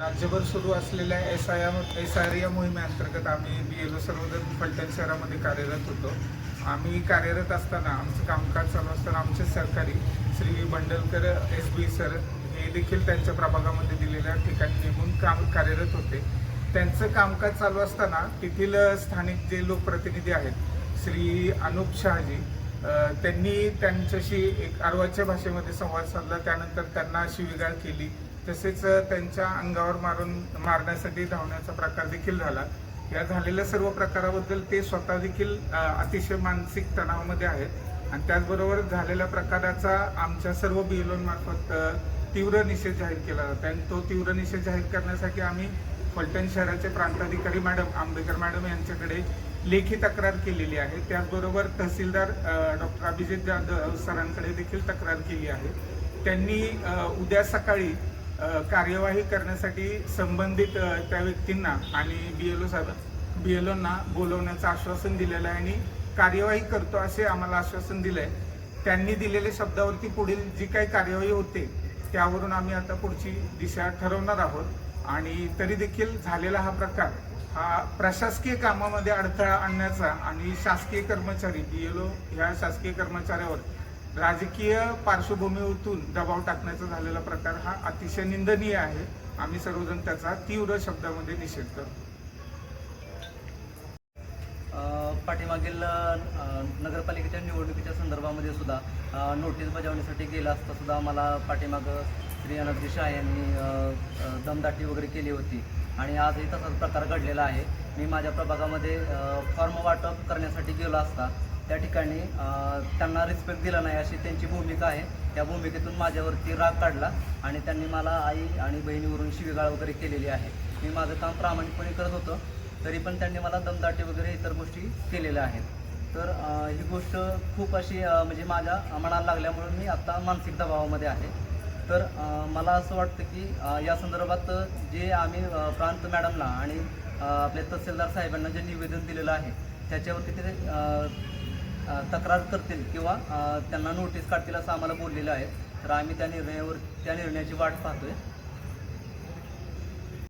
राज्यभर सुरू असलेल्या एस आय आर या मोहिमेअंतर्गत आम्ही BLO सर्वोदय फलटण शहरामध्ये कार्यरत होतो. आम्ही कार्यरत असताना आमचं कामकाज चालू असताना आमचे सहकारी श्री बंडलकर SB सर हे देखील त्यांच्या प्रभागामध्ये दिलेल्या ठिकाणी नेमून कार्यरत होते. त्यांचं कामकाज चालू असताना तेथील स्थानिक जे लोकप्रतिनिधी आहेत श्री अनुप शहाजी त्यांनी त्यांच्याशी एक अर्वाच्या भाषेमध्ये संवाद साधला. त्यानंतर त्यांना शिवीगाळ केली. तसेच त्यांच्या अंगावर मारण्यासाठी धावण्याचा प्रकार देखील झाला. या झालेल्या सर्व प्रकाराबद्दल ते स्वतः देखील अतिशय मानसिक तणावामध्ये आहेत आणि त्याचबरोबर झालेल्या प्रकाराचा आमच्या सर्व BLOमार्फत तीव्र निषेध जाहीर केला जातो आणि तो तीव्र निषेध जाहीर करण्यासाठी आम्ही फलटण शहराचे प्रांताधिकारी मॅडम आंबेकर मॅडम यांच्याकडे लेखी तक्रार केलेली आहे. त्याचबरोबर तहसीलदार डॉक्टर अभिजित जाधव सरांकडे देखील तक्रार केली आहे. त्यांनी उद्या सकाळी कार्यवाही करण्यासाठी संबंधित त्या व्यक्तींना आणि BLOंना बोलवण्याचं आश्वासन दिलेलं आहे आणि कार्यवाही करतो असे आम्हाला आश्वासन दिलं आहे. त्यांनी दिलेल्या शब्दावरती पुढील जी काही कार्यवाही होते त्यावरून आम्ही आता पुढची दिशा ठरवणार आहोत. आणि तरी देखील झालेला हा प्रकार हा प्रशासकीय कामामध्ये अडथळा आणण्याचा आणि शासकीय कर्मचारी BLO ह्या शासकीय कर्मचाऱ्यावर राजकीय पार्श्वभूमीतून दबाव टाकण्याचा झालेला प्रकार हा अतिशय निंदनीय आहे. आम्ही सर्वजण त्याचा तीव्र शब्दामध्ये निषेध करतो. पाठीमागील नगरपालिकेच्या निवडणुकीच्या संदर्भामध्ये सुद्धा नोटीस बजावण्यासाठी गेला असता सुद्धा मला पाठीमागं श्री अनंत शाह यांनी दमदाटी वगैरे केली होती आणि आजही तसाच प्रकार घडलेला आहे. मी माझ्या प्रभागामध्ये फॉर्म वाटप करण्यासाठी गेलो असता त्या ठिकाणी त्यांना रिस्पेक्ट दिला नाही अशी त्यांची भूमिका आहे. त्या भूमिकेतून माझ्यावरती राग काढला आणि त्यांनी मला आई आणि बहिणीवरून शिवीगाळ वगैरे केलेली आहे. मी माझं काम प्रामाणिकपणे करत होतो तरी पण त्यांनी मला दमदाटी वगैरे इतर गोष्टी केलेल्या आहेत. तर ही गोष्ट खूप अशी म्हणजे माझ्या मनाला लागल्यामुळे मी आत्ता मानसिक दबावामध्ये आहे. तर मला असं वाटतं की या संदर्भात जे आम्ही प्रांत मॅडमला आणि आपले तहसीलदार साहेबांना जे निवेदन दिलेलं आहे त्याच्यावरती ते तक्रार करतील किंवा त्यांना नोटीस काढतील असं आम्हाला बोललेलं आहे. तर आम्ही त्या निर्णयाची वाट पाहतोय.